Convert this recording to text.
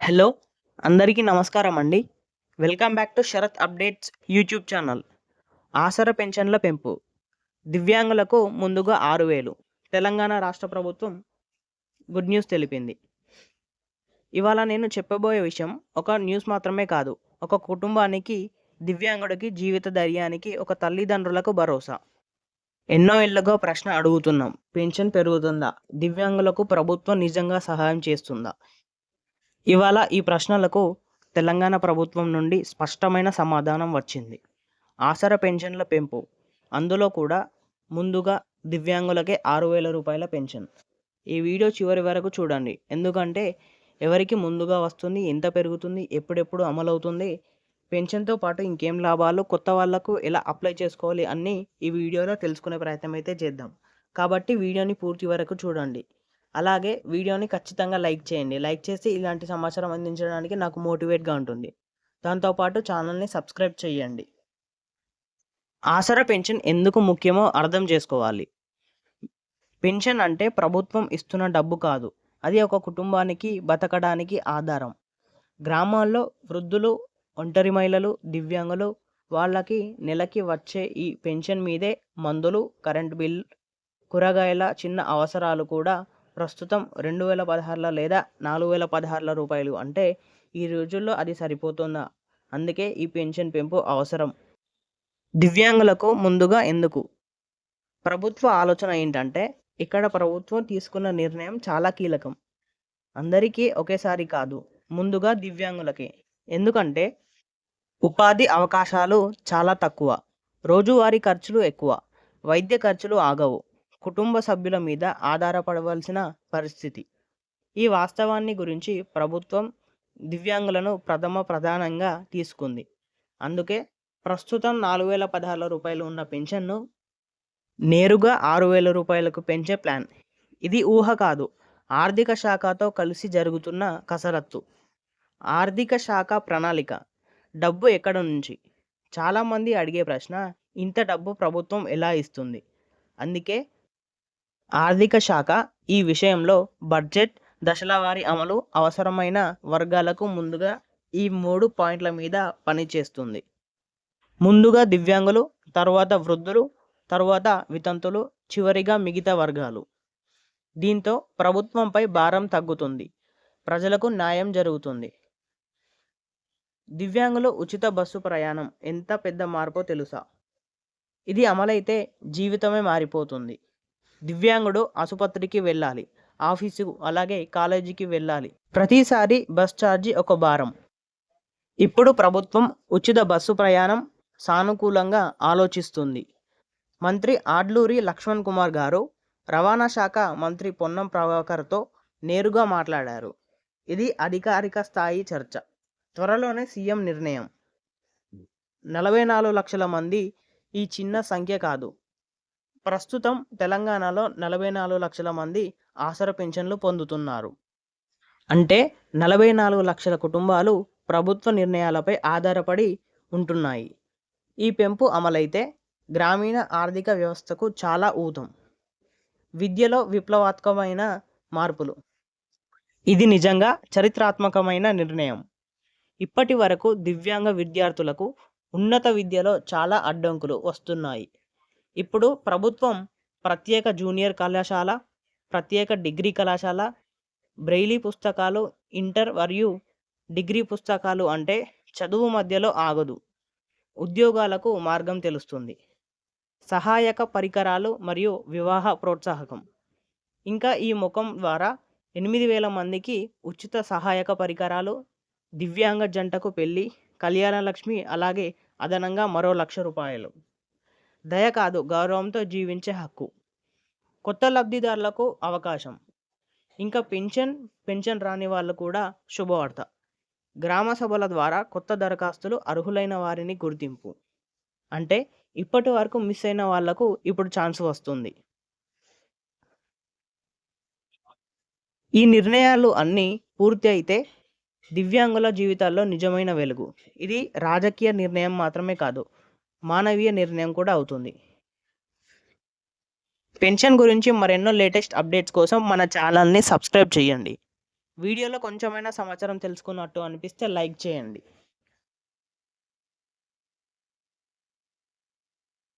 Hello! అందరికీ నమస్కారం అండి. Welcome back to Sharath updates YouTube channel. Aasara పెన్షన్ల పెంపు. దివ్యాంగులకు ముందుగా 6,000 తెలంగాణ రాష్ట్ర ప్రభుత్వం గుడ్ న్యూస్ తెలిపింది. ఇవాళ నేను చెప్పబోయే విషయం ఒక న్యూస్ మాత్రమే కాదు. ఒక కుటుంబానికి, దివ్యాంగుడికి, జీవిత ధైర్యానికి, ఒక తల్లిదండ్రులకు భరోసా. ఎన్నో ఏళ్లుగా ప్రశ్న అడుగుతున్నాం. పెన్షన్ పెరుగుతుందా? దివ్యాంగులకు ప్రభుత్వం నిజంగా సహాయం చేస్తుందా? ఇవాళ ఈ ప్రశ్నలకు తెలంగాణ ప్రభుత్వం నుండి స్పష్టమైన సమాధానం వచ్చింది. ఆసరా పెన్షన్ల పెంపు. అందులో కూడా ముందుగా దివ్యాంగులకే 6,000 రూపాయల పెన్షన్. ఈ వీడియో చివరి వరకు చూడండి. ఎందుకంటే ఎవరికి ముందుగా వస్తుంది, ఎంత పెరుగుతుంది, ఎప్పుడెప్పుడు అమలవుతుంది, పెన్షన్తో పాటు ఇంకేం లాభాలు, కొత్త వాళ్లకు ఎలా అప్లై చేసుకోవాలి అన్నీ ఈ వీడియోలో తెలుసుకునే ప్రయత్నం అయితే చేద్దాం. కాబట్టి వీడియోని పూర్తి వరకు చూడండి. అలాగే వీడియోని ఖచ్చితంగా లైక్ చేయండి. లైక్ చేసి ఇలాంటి సమాచారం అందించడానికి నాకు మోటివేట్గా ఉంటుంది. దాంతోపాటు ఛానల్ని సబ్స్క్రైబ్ చేయండి. ఆసరా పెన్షన్ ఎందుకు ముఖ్యమో అర్థం చేసుకోవాలి. పెన్షన్ అంటే ప్రభుత్వం ఇస్తున్న డబ్బు కాదు. అది ఒక కుటుంబానికి బతకడానికి ఆధారం. గ్రామాల్లో వృద్ధులు, ఒంటరి మహిళలు, దివ్యాంగులు వాళ్ళకి నెలకి వచ్చే ఈ పెన్షన్ మీదే మందులు, కరెంట్ బిల్, కూరగాయల చిన్న అవసరాలు కూడా ప్రస్తుతం 2016 లేదా 4,016 రూపాయలు. అంటే ఈ రోజుల్లో అది సరిపోతుందా? అందుకే ఈ పెన్షన్ పెంపు అవసరం. దివ్యాంగులకు ముందుగా ఎందుకు? ప్రభుత్వ ఆలోచన ఏంటంటే ఇక్కడ ప్రభుత్వం తీసుకున్న నిర్ణయం చాలా కీలకం. అందరికీ ఒకేసారి కాదు, ముందుగా దివ్యాంగులకే. ఎందుకంటే ఉపాధి అవకాశాలు చాలా తక్కువ, రోజువారీ ఖర్చులు ఎక్కువ, వైద్య ఖర్చులు ఆగవు, కుటుంబ సభ్యుల మీద ఆధారపడవలసిన పరిస్థితి. ఈ వాస్తవాన్ని గురించి ప్రభుత్వం దివ్యాంగులను ప్రధానంగా తీసుకుంది. అందుకే ప్రస్తుతం 4,016 రూపాయలు ఉన్న పెన్షన్ను నేరుగా 6,000 రూపాయలకు పెంచే ప్లాన్. ఇది ఊహ కాదు, ఆర్థిక శాఖతో కలిసి జరుగుతున్న కసరత్తు. ఆర్థిక శాఖ ప్రణాళిక. డబ్బు ఎక్కడ నుంచి? చాలామంది అడిగే ప్రశ్న, ఇంత డబ్బు ప్రభుత్వం ఎలా ఇస్తుంది? అందుకే ఆర్థిక శాఖ ఈ విషయంలో బడ్జెట్ దశలవారీ అమలు, అవసరమైన వర్గాలకు ముందుగా ఈ 3 పాయింట్ల మీద పనిచేస్తుంది. ముందుగా దివ్యాంగులు, తర్వాత వృద్ధులు, తర్వాత వితంతులు, చివరిగా మిగతా వర్గాలు. దీంతో ప్రభుత్వంపై భారం తగ్గుతుంది, ప్రజలకు న్యాయం జరుగుతుంది. దివ్యాంగులు ఉచిత బస్సు ప్రయాణం ఎంత పెద్ద మార్పో తెలుసా? ఇది అమలైతే జీవితమే మారిపోతుంది. దివ్యాంగుడు ఆసుపత్రికి వెళ్ళాలి, ఆఫీసుకు అలాగే కాలేజీకి వెళ్ళాలి. ప్రతిసారి బస్ ఛార్జీ ఒక భారం. ఇప్పుడు ప్రభుత్వం ఉచిత బస్సు ప్రయాణం సానుకూలంగా ఆలోచిస్తుంది. మంత్రి ఆడ్లూరి లక్ష్మణ్ కుమార్ గారు రవాణా శాఖ మంత్రి పొన్నం ప్రభాకర్తో నేరుగా మాట్లాడారు. ఇది అధికారిక స్థాయి చర్చ. త్వరలోనే సీఎం నిర్ణయం. 44 లక్షల మంది ఈ చిన్న సంఖ్య కాదు. ప్రస్తుతం తెలంగాణలో 44 లక్షల మంది ఆసరా పెన్షన్లు పొందుతున్నారు. అంటే 44 లక్షల కుటుంబాలు ప్రభుత్వ నిర్ణయాలపై ఆధారపడి ఉంటున్నాయి. ఈ పెంపు అమలైతే గ్రామీణ ఆర్థిక వ్యవస్థకు చాలా ఊతం. విద్యలో విప్లవాత్మకమైన మార్పులు. ఇది నిజంగా చరిత్రాత్మకమైన నిర్ణయం. ఇప్పటి వరకు దివ్యాంగ విద్యార్థులకు ఉన్నత విద్యలో చాలా అడ్డంకులు వస్తున్నాయి. ఇప్పుడు ప్రభుత్వం ప్రత్యేక జూనియర్ కళాశాల, ప్రత్యేక డిగ్రీ కళాశాల, బ్రెయిలీ పుస్తకాలు, ఇంటర్ మరియు డిగ్రీ పుస్తకాలు అంటే చదువు మధ్యలో ఆగదు, ఉద్యోగాలకు మార్గం తెలుస్తుంది. సహాయక పరికరాలు మరియు వివాహ ప్రోత్సాహకం. ఇంకా ఈ ముఖం ద్వారా 8,000 మందికి ఉచిత సహాయక పరికరాలు, దివ్యాంగ జంటకు పెళ్లి, కళ్యాణ లక్ష్మి, అలాగే అదనంగా మరో 1,00,000 రూపాయలు. దయ కాదు, గౌరవంతో జీవించే హక్కు. కొత్త లబ్ధిదారులకు అవకాశం. ఇంకా పెన్షన్ రాని వాళ్ళు కూడా శుభవార్త. గ్రామ సభల ద్వారా కొత్త దరఖాస్తులు, అర్హులైన వారిని గుర్తింపు. అంటే ఇప్పటి వరకు మిస్ అయిన వాళ్లకు ఇప్పుడు ఛాన్స్ వస్తుంది. ఈ నిర్ణయాలు అన్నీ పూర్తి అయితే దివ్యాంగుల జీవితాల్లో నిజమైన వెలుగు. ఇది రాజకీయ నిర్ణయం మాత్రమే కాదు, మానవీయ నిర్ణయం కూడా అవుతుంది. పెన్షన్ గురించి మరెన్నో లేటెస్ట్ అప్డేట్స్ కోసం మన ఛానల్ని సబ్స్క్రైబ్ చేయండి. వీడియోలో కొంచెమైనా సమాచారం తెలుసుకున్నట్టు అనిపిస్తే లైక్ చేయండి.